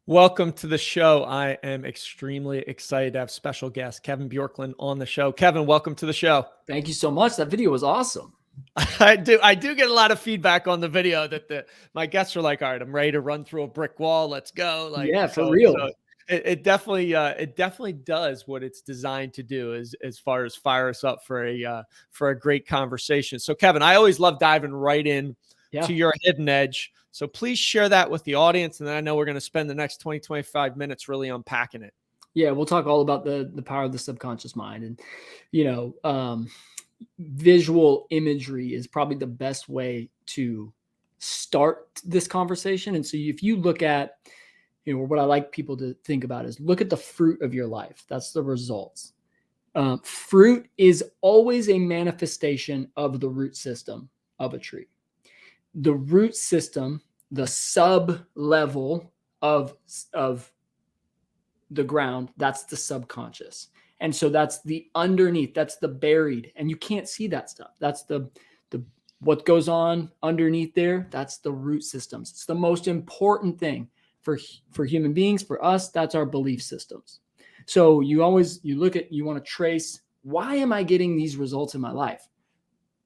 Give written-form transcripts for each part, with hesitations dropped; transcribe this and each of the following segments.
Welcome to the show. I am extremely excited to have special guest Kevin Bjorklund on the show. Kevin, welcome to the show. Thank you so much. That video was awesome. I do get a lot of feedback on the video that my guests are like, all right, I'm ready to run through a brick wall. Let's go. Yeah, for real. So it definitely does what it's designed to do as far as fire us up for a great conversation. So Kevin, I always love diving right in to your hidden edge. So please share that with the audience. And then I know we're going to spend the next 25 minutes really unpacking it. Yeah, we'll talk all about the power of the subconscious mind. And, visual imagery is probably the best way to start this conversation. And so if you look at, what I like people to think about is look at the fruit of your life. That's the results. Fruit is always a manifestation of the root system of a tree. The root system, the sub level of the ground, that's the subconscious. And so that's the underneath, that's the buried, and you can't see that stuff. That's the what goes on underneath there. That's the root systems. It's the most important thing for human beings. For us, that's our belief systems. So you want to trace, why am I getting these results in my life?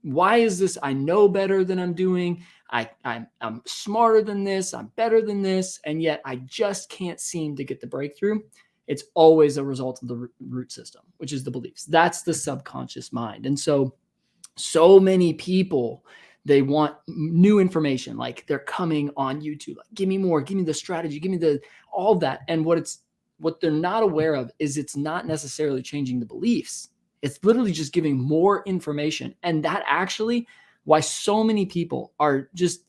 Why is this? I know better than I'm doing. I'm smarter than this. I'm better than this. And yet I just can't seem to get the breakthrough. It's always a result of the root system, which is the beliefs. That's the subconscious mind. And so many people, they want new information. Like they're coming on YouTube, like, give me more, give me the strategy, give me all of that. And what they're not aware of is it's not necessarily changing the beliefs. It's literally just giving more information. And that actually, why so many people are just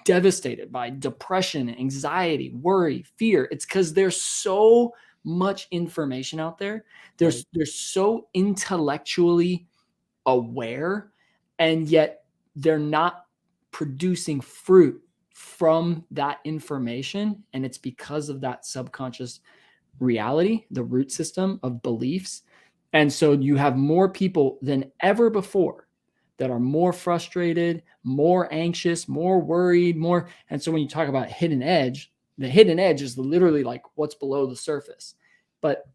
devastated by depression, anxiety, worry, fear. It's because there's so much information out there. They're so intellectually aware, and yet they're not producing fruit from that information. And it's because of that subconscious reality, the root system of beliefs. And so you have more people than ever before that are more frustrated, more anxious, more worried, more. And so when you talk about hidden edge, the hidden edge is literally like what's below the surface. But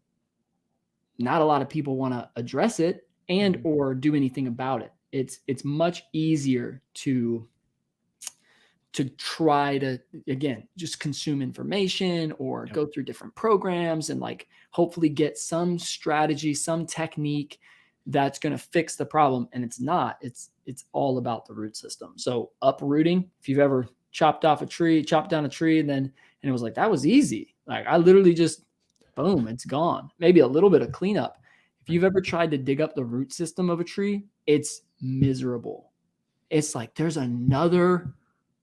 not a lot of people want to address it and or do anything about it. It's much easier to try to, again, just consume information or go through different programs and like hopefully get some strategy, some technique that's going to fix the problem. And it's not. It's all about the root system. So uprooting, if you've ever chopped down a tree, and it was like, that was easy. Like I literally just, boom, it's gone. Maybe a little bit of cleanup. If you've ever tried to dig up the root system of a tree, it's miserable. It's like there's another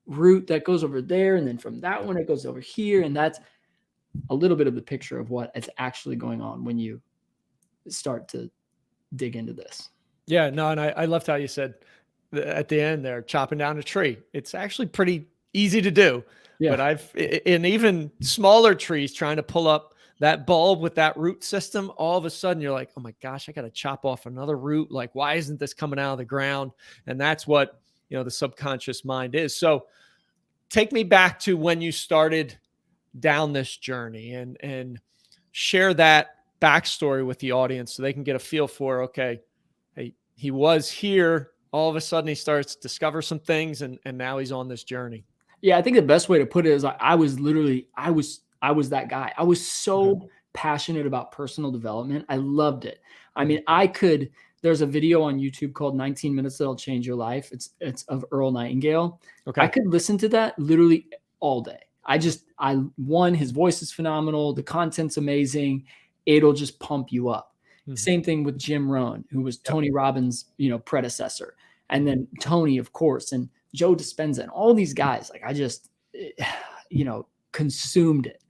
root that goes over there, and then from that one it goes over here, and that's a little bit of the picture of what is actually going on when you start to dig into this. Yeah, no, and I loved how you said at the end there, chopping down a tree. It's actually pretty easy to do. Yeah. But I've in even smaller trees trying to pull up that bulb with that root system, all of a sudden you're like, oh my gosh, I got to chop off another root. Like, why isn't this coming out of the ground? And that's what, the subconscious mind is. So take me back to when you started down this journey and share that backstory with the audience so they can get a feel for, okay, hey, he was here. All of a sudden he starts to discover some things and now he's on this journey. Yeah. I think the best way to put it is I was that guy. I was so passionate about personal development. I loved it. I mean, there's a video on YouTube called 19 Minutes That'll Change Your Life. It's of Earl Nightingale. Okay. I could listen to that literally all day. His voice is phenomenal. The content's amazing. It'll just pump you up. Mm-hmm. Same thing with Jim Rohn, who was Tony Robbins', predecessor. And then Tony, of course, and Joe Dispenza and all these guys. Like I just, consumed it.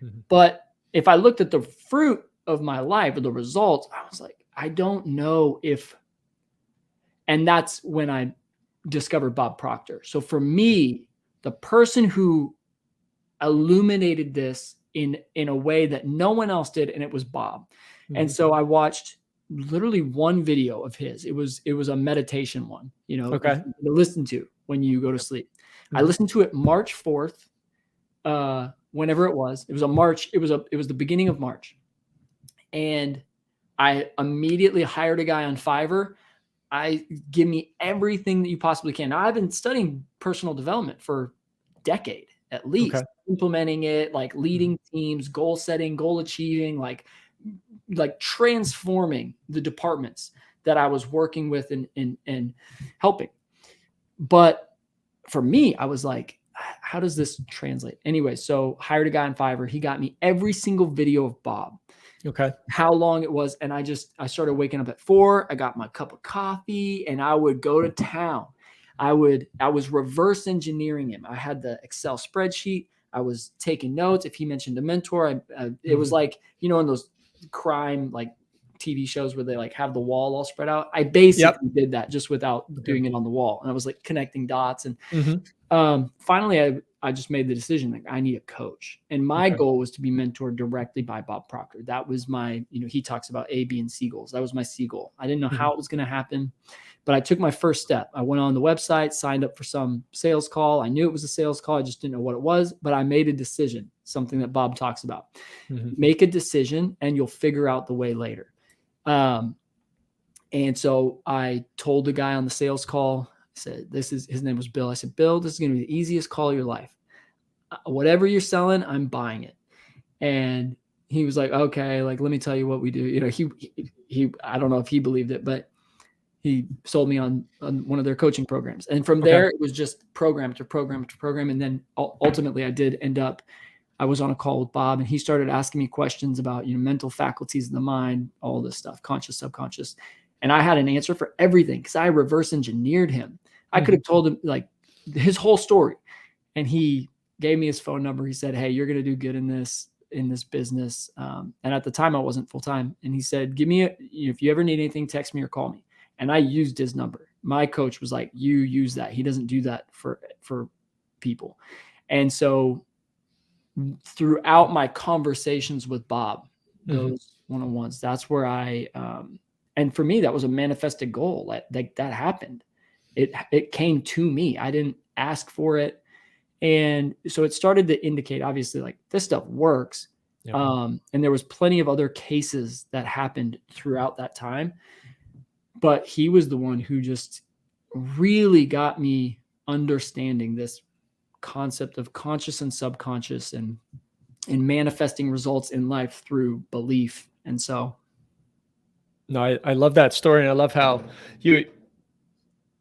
Mm-hmm. But if I looked at the fruit of my life or the results, I was like, I don't know if, and that's when I discovered Bob Proctor. So for me, the person who illuminated this in a way that no one else did, and it was Bob. Mm-hmm. And so I watched literally one video of his. It was a meditation one, to listen to when you go to sleep. Mm-hmm. I listened to it March 4th, whenever it was a March. It was the beginning of March. And I immediately hired a guy on Fiverr. Give me everything that you possibly can. Now, I've been studying personal development for a decade, at least, implementing it, like leading teams, goal setting, goal achieving, like transforming the departments that I was working with and helping. But for me, I was like, how does this translate? Anyway, so hired a guy on Fiverr. He got me every single video of Bob. Okay. How long it was. And I started waking up at 4. I got my cup of coffee and I would go to town. I was reverse engineering him. I had the Excel spreadsheet. I was taking notes. If he mentioned a mentor, it was like, in those crime, like TV shows where they like have the wall all spread out. I basically did that just without doing it on the wall. And I was like connecting dots. And finally, I just made the decision, like, I need a coach. And my goal was to be mentored directly by Bob Proctor. That was my, he talks about A, B, and C goals. That was my C goal. I didn't know how it was going to happen, but I took my first step. I went on the website, signed up for some sales call. I knew it was a sales call. I just didn't know what it was, but I made a decision, something that Bob talks about. Make a decision and you'll figure out the way later. And so I told the guy on the sales call, I said, his name was Bill. I said, Bill, this is going to be the easiest call of your life. Whatever you're selling, I'm buying it. And he was like, okay, like, let me tell you what we do. He I don't know if he believed it, but he sold me on one of their coaching programs. And from there, it was just program to program to program. And then ultimately I was on a call with Bob and he started asking me questions about, mental faculties of the mind, all this stuff, conscious, subconscious. And I had an answer for everything because I reverse engineered him. I could have told him like his whole story. And he gave me his phone number. He said, hey, you're going to do good in this business. And at the time I wasn't full time. And he said, if you ever need anything, text me or call me. And I used his number. My coach was like, you use that. He doesn't do that for people. And so throughout my conversations with Bob, those one-on-ones, that's where and for me, that was a manifested goal. That happened. It came to me. I didn't ask for it. And so it started to indicate, obviously, like this stuff works. And there was plenty of other cases that happened throughout that time. But he was the one who just really got me understanding this concept of conscious and subconscious and manifesting results in life through belief. And so. No, I love that story. And I love how you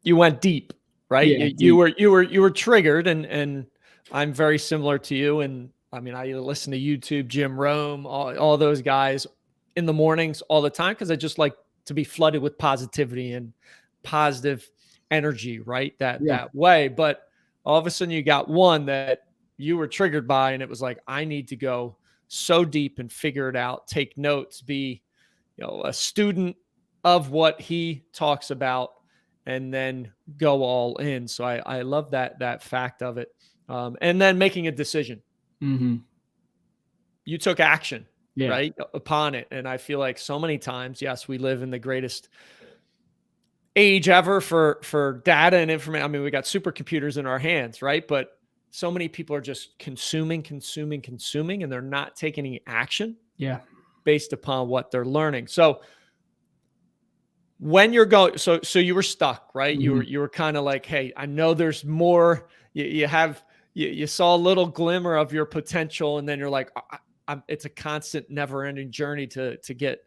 went deep, right? Yeah, you were triggered and I'm very similar to you. And I mean, I listen to YouTube, Jim Rome, all those guys in the mornings all the time. Cause I just like to be flooded with positivity and positive energy, right? That way. But all of a sudden you got one that you were triggered by, and it was like, I need to go so deep and figure it out, take notes, be, a student of what he talks about, and then go all in. So I love that fact of it. And then making a decision. You took action, right, upon it. And I feel like so many times, yes, we live in the greatest age ever for data and information. I mean, we got supercomputers in our hands, right? But so many people are just consuming, and they're not taking any action. Based upon what they're learning. So when you're going, so you were stuck, right? You were kind of like, hey, I know there's more. You saw a little glimmer of your potential, and then you're like, it's a constant, never-ending journey to get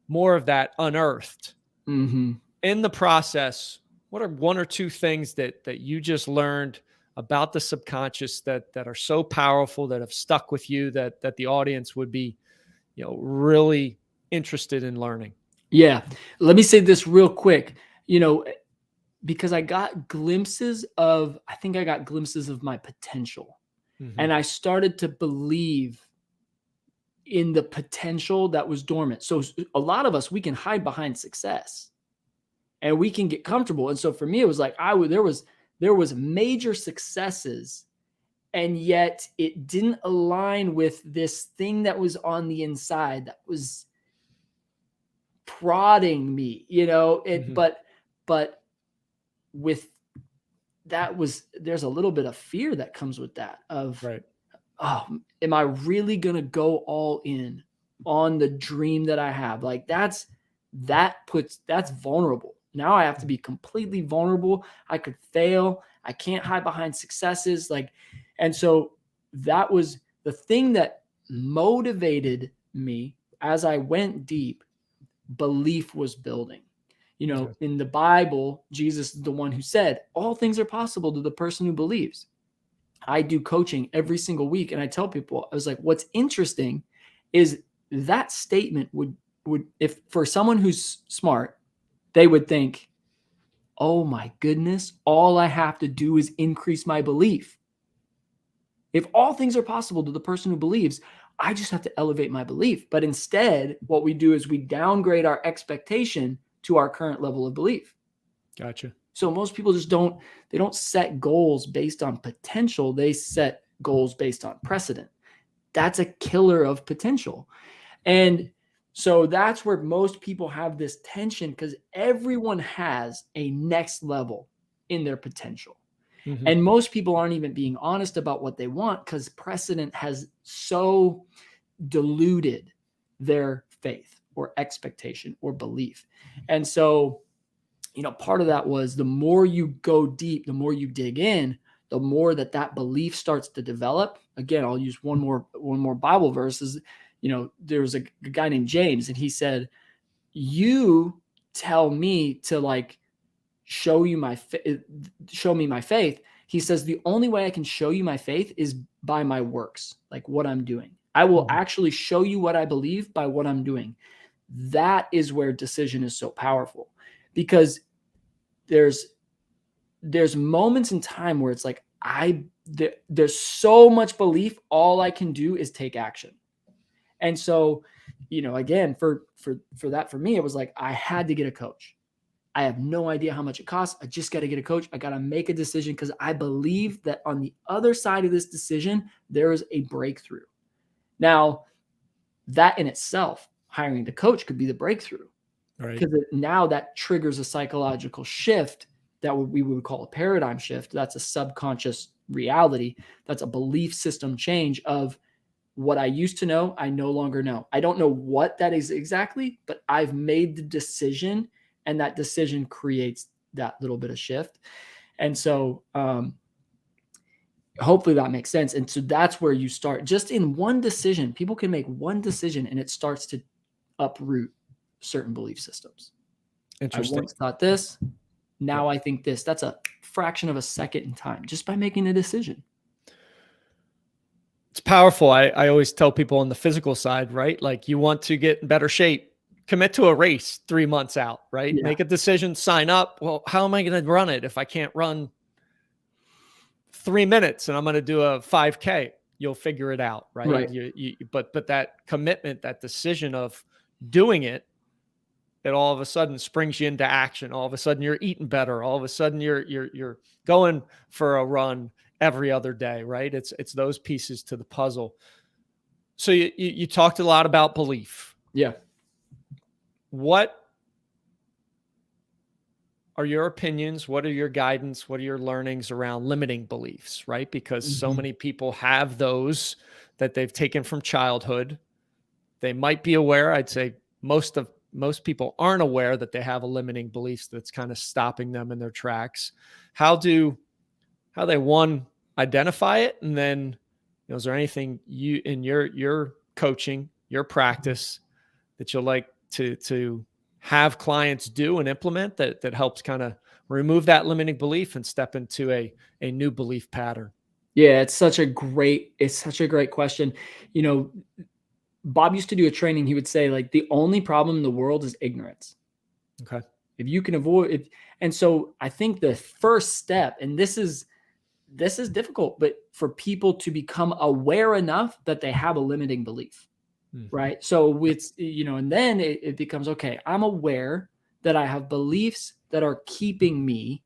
more of that unearthed. In the process, what are one or two things that you just learned about the subconscious that are so powerful, that have stuck with you, that the audience would be, really interested in learning? Yeah. Let me say this real quick, because I got glimpses of my potential, and I started to believe in the potential that was dormant. So a lot of us, we can hide behind success and we can get comfortable. And so for me, it was like, there was major successes, and yet it didn't align with this thing that was on the inside that was prodding me, but with that there's a little bit of fear that comes with that, of oh, am I really going to go all in on the dream that I have? Like that's vulnerable. Now I have to be completely vulnerable. I could fail. I can't hide behind successes. And so that was the thing that motivated me as I went deep. Belief was building. Okay. In the Bible, Jesus is the one who said, all things are possible to the person who believes. I do coaching every single week. And I tell people, I was like, what's interesting is that statement would, if for someone who's smart, they would think, oh my goodness, all I have to do is increase my belief. If all things are possible to the person who believes, I just have to elevate my belief. But instead, what we do is we downgrade our expectation to our current level of belief. Gotcha. So most people just don't set goals based on potential. They set goals based on precedent. That's a killer of potential. And so that's where most people have this tension, because everyone has a next level in their potential. Mm-hmm. And most people aren't even being honest about what they want, because precedent has so diluted their faith or expectation or belief. And so, part of that was the more you go deep, the more you dig in, the more that belief starts to develop. Again, I'll use one more Bible verse. There was a guy named James, and he said, you tell me to show me my faith. He says, the only way I can show you my faith is by my works, like what I'm doing. I will actually show you what I believe by what I'm doing. That is where decision is so powerful, because there's moments in time where it's like, there's so much belief. All I can do is take action. And so, again, for me, it was like, I had to get a coach. I have no idea how much it costs. I just got to get a coach. I got to make a decision, because I believe that on the other side of this decision, there is a breakthrough. Now, that in itself, hiring the coach could be the breakthrough. Right. Because now that triggers a psychological shift that we would call a paradigm shift. That's a subconscious reality. That's a belief system change of what I used to know, I no longer know. I don't know what that is exactly, but I've made the decision, and that decision creates that little bit of shift. And so hopefully that makes sense. And so that's where you start. Just in one decision, people can make one decision, and it starts to uproot certain belief systems. Interesting. I once thought this, now I think this. That's a fraction of a second in time, just by making a decision. It's powerful. I always tell people on the physical side, right? Like, you want to get in better shape, commit to a race 3 months out, right? Yeah. Make a decision, sign up. Well, how am I going to run it if I can't run 3 minutes and I'm going to do a 5K? You'll figure it out, right? But that commitment, that decision of doing it all of a sudden springs you into action. All of a sudden you're eating better. All of a sudden you're going for a run every other day, right? It's those pieces to the puzzle. So you talked a lot about belief. Yeah. What are your opinions? What are your guidance? What are your learnings around limiting beliefs, right? Because so many people have those that they've taken from childhood. They might be aware. I'd say most people aren't aware that they have a limiting beliefs that's kind of stopping them in their tracks. How they identify it, and then, is there anything you in your coaching, your practice, that you'll like to have clients do and implement that helps kind of remove that limiting belief and step into a new belief pattern? Yeah, it's such a great question. Bob used to do a training. He would say, the only problem in the world is ignorance. Okay. If you can avoid it. And so I think the first step, and this is difficult, but for people to become aware enough that they have a limiting belief, right? So it's, and then it becomes, okay, I'm aware that I have beliefs that are keeping me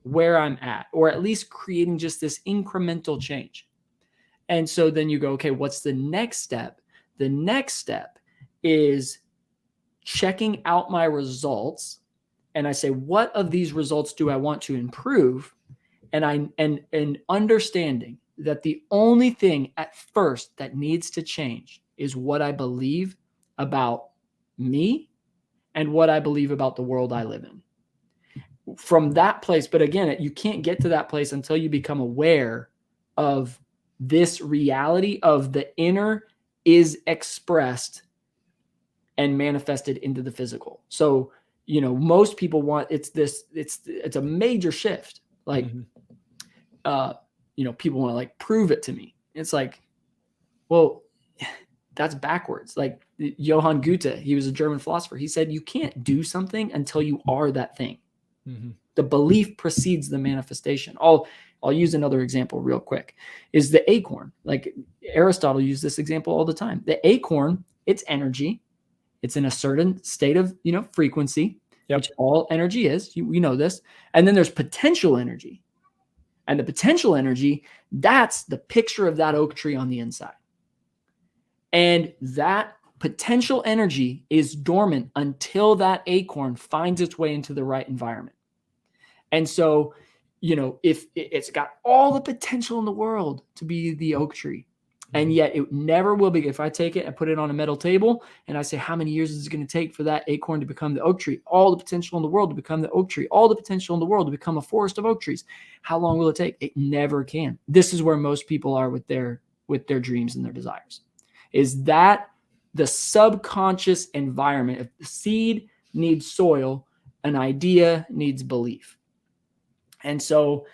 where I'm at, or at least creating just this incremental change. And so then you go, okay, what's the next step? The next step is checking out my results. And I say, what of these results do I want to improve? And understanding that the only thing at first that needs to change is what I believe about me and what I believe about the world I live in. From that place, but again, you can't get to that place until you become aware of this reality of the inner is expressed and manifested into the physical. So, most people want, it's a major shift. Like, people want to like prove it to me. It's like, well, that's backwards. Like Johann Goethe, he was a German philosopher. He said, you can't do something until you are that thing. The belief precedes the manifestation. I'll use another example real quick, is the acorn. Like Aristotle used this example all the time. The acorn, it's energy. It's in a certain state of, frequency, which all energy is. We know this. And then there's potential energy. And the potential energy, that's the picture of that oak tree on the inside. And that potential energy is dormant until that acorn finds its way into the right environment. And so, if it's got all the potential in the world to be the oak tree, and yet it never will be. If I take it and put it on a metal table and I say, how many years is it going to take for that acorn to become the oak tree? All the potential in the world to become the oak tree, all the potential in the world to become a forest of oak trees. How long will it take? It never can. This is where most people are with their dreams and their desires, is that the subconscious environment. If the seed needs soil, an idea needs belief. And so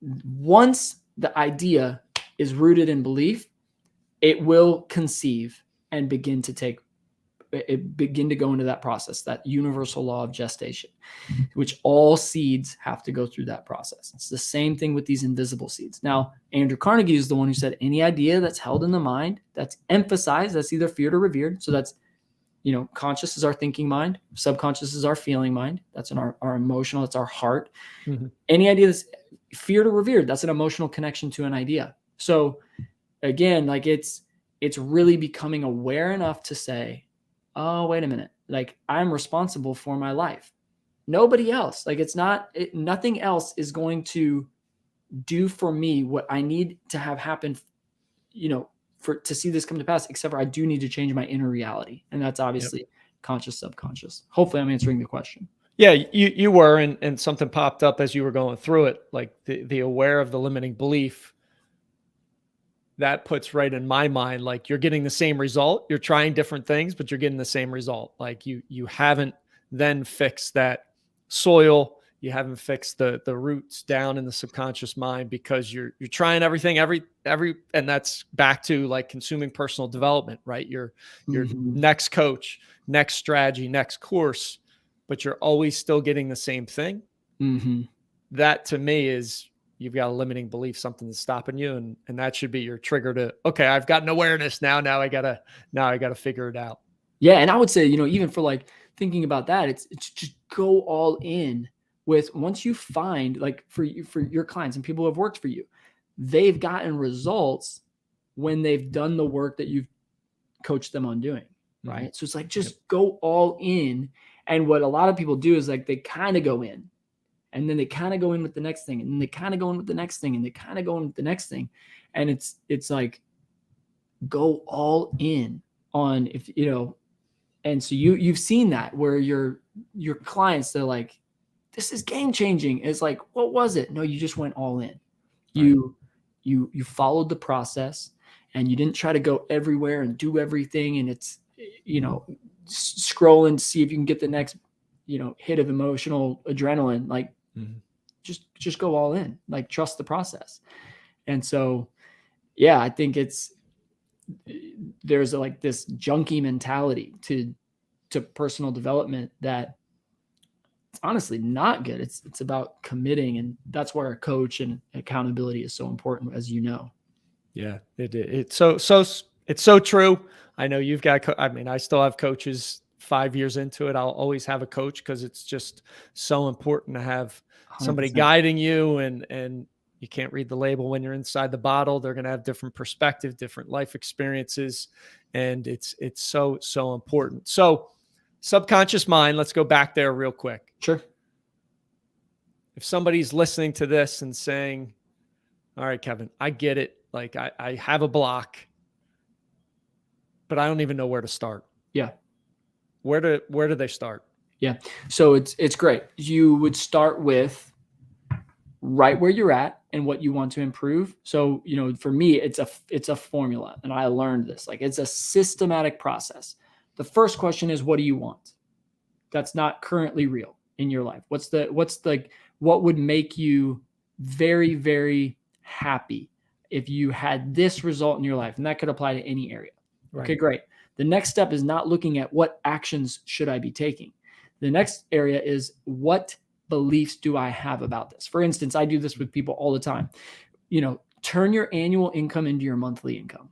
once the idea is rooted in belief, it will conceive and begin to go into that process, that universal law of gestation, which all seeds have to go through that process. It's the same thing with these invisible seeds. Now, Andrew Carnegie is the one who said any idea that's held in the mind, that's emphasized, that's either feared or revered. So that's, conscious is our thinking mind, subconscious is our feeling mind, that's in our emotional, that's our heart. Any idea that's feared or revered, that's an emotional connection to an idea. So again, like it's really becoming aware enough to say, oh, wait a minute, like I'm responsible for my life. Nobody else. Like nothing else is going to do for me what I need to have happen, to see this come to pass, except for I do need to change my inner reality. And that's obviously conscious, subconscious. Hopefully I'm answering the question. Yeah, you were, and something popped up as you were going through it, like the aware of the limiting belief. That puts right in my mind, like you're getting the same result. You're trying different things, but you're getting the same result. Like you haven't then fixed that soil. You haven't fixed the roots down in the subconscious mind, because you're trying everything, and that's back to like consuming personal development, right? Your next coach, next strategy, next course, but you're always still getting the same thing. That to me is, you've got a limiting belief, something that's stopping you. And that should be your trigger to, okay, I've got an awareness now. Now I gotta figure it out. Yeah. And I would say, even for like thinking about that, it's just go all in with, once you find, like for your clients and people who have worked for you, they've gotten results when they've done the work that you've coached them on doing. Right. So it's like, just go all in. And what a lot of people do is like, they kind of go in, and then they kind of go in with the next thing, and then they kind of go in with the next thing, and they kind of go in with the next thing. And it's like, go all in on, and so you've seen that where your clients, they're like, this is game changing. It's like, what was it? No, you just went all in. You followed the process, and you didn't try to go everywhere and do everything. And it's, scroll and see if you can get the next, hit of emotional adrenaline. Like, just go all in, like trust the process. And so, yeah, I think there's like this junkie mentality to personal development that it's honestly not good. It's about committing, and that's where a coach and accountability is so important, as you know. Yeah, it's so true. I know you've got, I still have coaches 5 years into it. I'll always have a coach, because it's just so important to have somebody 100%. guiding you, and you can't read the label when you're inside the bottle. They're going to have different perspective, different life experiences. And it's so important. So subconscious mind, let's go back there real quick. Sure. If somebody's listening to this and saying, all right, Kevin, I get it. Like I have a block, but I don't even know where to start. Yeah. Where do they start? Yeah. So it's great. You would start with right where you're at and what you want to improve. So, you know, for me, it's a formula, and I learned this. Like, it's a systematic process. The first question is, what do you want? That's not currently real in your life. What would make you very, very happy if you had this result in your life? And that could apply to any area. Right. Okay, great. The next step is not looking at what actions should I be taking. The next area is, what beliefs do I have about this? For instance, I do this with people all the time. You know, turn your annual income into your monthly income.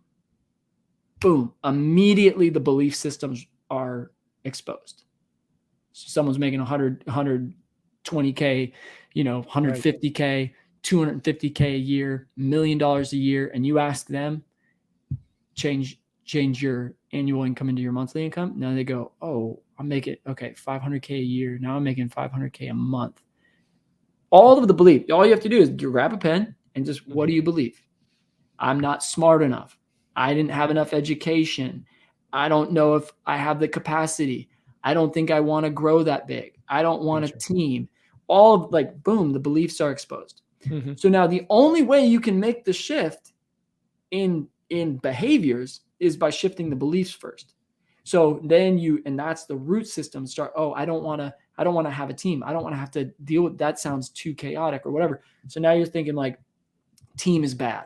Boom. Immediately the belief systems are exposed. Someone's making 120K, you know, 150K, 250K a year, $1 million a year, and you ask them, change your annual income into your monthly income. Now they go, oh, I'm making, okay, 500K a year. Now I'm making 500K a month. All of the belief, all you have to do is you grab a pen and just, what do you believe? I'm not smart enough. I didn't have enough education. I don't know if I have the capacity. I don't think I want to grow that big. I don't want a team. All of, like, boom, the beliefs are exposed. Mm-hmm. So now the only way you can make the shift in behaviors is by shifting the beliefs first. So then and that's the root system start. Oh, I don't want to have a team. I don't want to have to deal with that. Sounds too chaotic or whatever. So now you're thinking like, team is bad.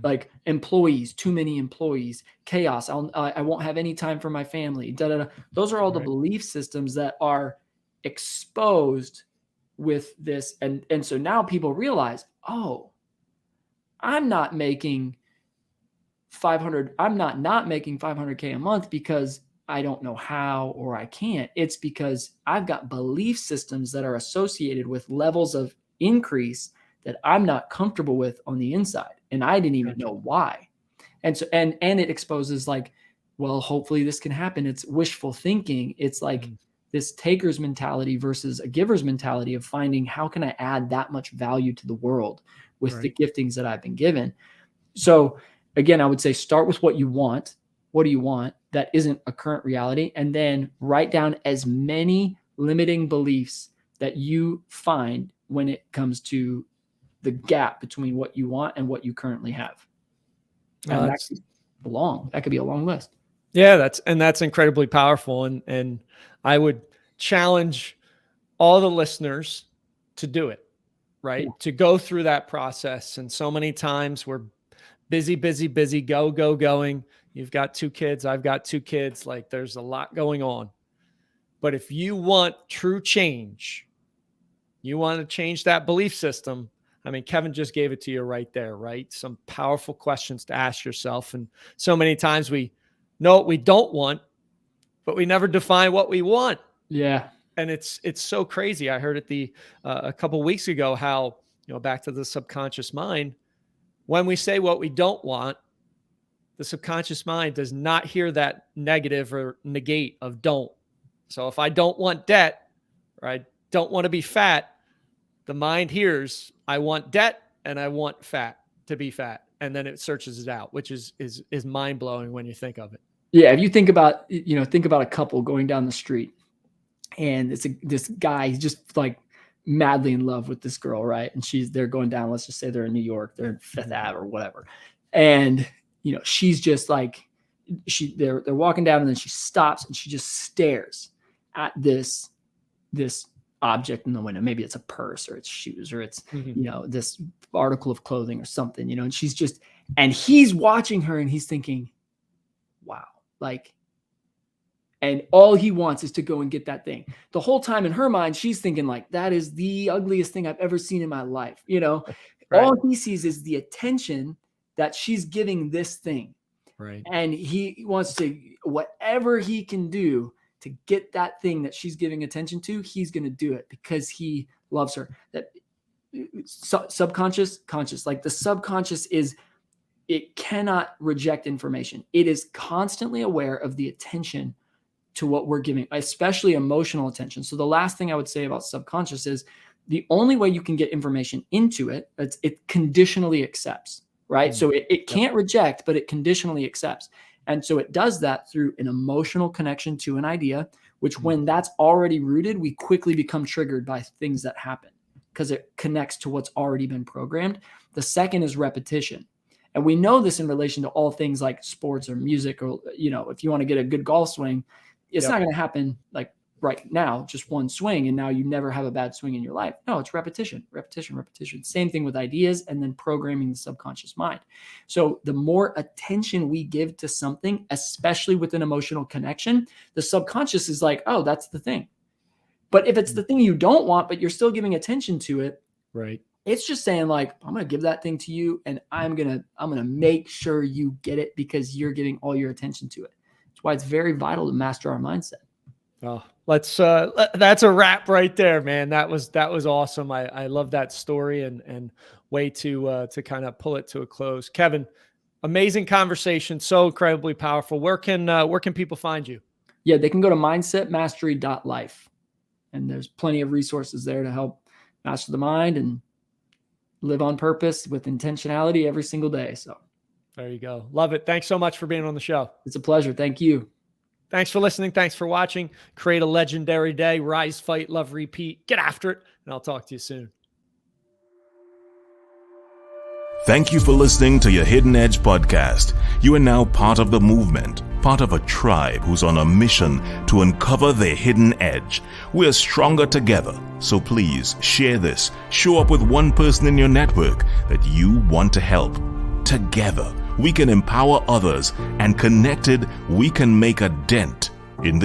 Like, employees, too many employees, chaos. I won't have any time for my family. Those are all the belief systems that are exposed with this. And so now people realize, oh, I'm not making 500. I'm not making 500K a month because I don't know how or I can't. It's because I've got belief systems that are associated with levels of increase that I'm not comfortable with on the inside. And I didn't even know why. And so, and it exposes like, well, hopefully this can happen. It's wishful thinking. It's like this taker's mentality versus a giver's mentality of finding, how can I add that much value to the world with the giftings that I've been given? So again, I would say start with what you want. What do you want that isn't a current reality? And then write down as many limiting beliefs that you find when it comes to the gap between what you want and what you currently have. And that could be a long list. Yeah, that's incredibly powerful. And I would challenge all the listeners to do it, right? Yeah. To go through that process. And so many times we're busy, going. You've got 2 kids. I've got 2 kids. Like, there's a lot going on. But if you want true change, you want to change that belief system. I mean, Kevin just gave it to you right there, right? Some powerful questions to ask yourself. And so many times we know what we don't want, but we never define what we want. Yeah. And it's so crazy. I heard it a couple of weeks ago, how, back to the subconscious mind, when we say what we don't want, the subconscious mind does not hear that negative or negate of don't. So if I don't want debt, or I don't want to be fat, the mind hears, I want debt and I want to be fat. And then it searches it out, which is mind blowing when you think of it. Yeah. If you think about a couple going down the street, and this guy, he's just like madly in love with this girl. Right. And they're going down, let's just say they're in New York, they're in Fifth Ave or whatever. And, she's just like, they're walking down, and then she stops and she just stares at this object in the window. Maybe it's a purse or it's shoes or it's, this article of clothing or something, and and he's watching her and he's thinking, wow, like, and all he wants is to go and get that thing. The whole time in her mind, she's thinking like, that is the ugliest thing I've ever seen in my life. Right. All he sees is the attention that she's giving this thing. Right. And he wants to, whatever he can do to get that thing that she's giving attention to, he's going to do it because he loves her. That subconscious, conscious, like the subconscious it cannot reject information. It is constantly aware of the attention to what we're giving, especially emotional attention. So the last thing I would say about subconscious is the only way you can get information into it conditionally accepts. right? So it can't reject, but it conditionally accepts. And so it does that through an emotional connection to an idea, which when that's already rooted, we quickly become triggered by things that happen because it connects to what's already been programmed. The second is repetition. And we know this in relation to all things like sports or music, or, if you want to get a good golf swing, it's not going to happen like right now, just one swing, and now you never have a bad swing in your life. No, it's repetition, repetition, repetition. Same thing with ideas and then programming the subconscious mind. So the more attention we give to something, especially with an emotional connection, the subconscious is like, oh, that's the thing. But if it's the thing you don't want, but you're still giving attention to it, right? It's just saying like, I'm going to give that thing to you, and I'm going to make sure you get it because you're giving all your attention to it. That's why it's very vital to master our mindset. Oh, that's a wrap right there, man. That was awesome. I love that story and way to kind of pull it to a close. Kevin, amazing conversation. So incredibly powerful. Where can people find you? Yeah, they can go to mindsetmastery.life, and there's plenty of resources there to help master the mind and live on purpose with intentionality every single day. So there you go. Love it. Thanks so much for being on the show. It's a pleasure. Thank you. Thanks for listening. Thanks for watching. Create a legendary day. Rise, fight, love, repeat. Get after it. And I'll talk to you soon. Thank you for listening to your Hidden Edge podcast. You are now part of the movement, part of a tribe who's on a mission to uncover their hidden edge. We're stronger together. So please share this. Show up with one person in your network that you want to help. Together, we can empower others, and connected, we can make a dent in the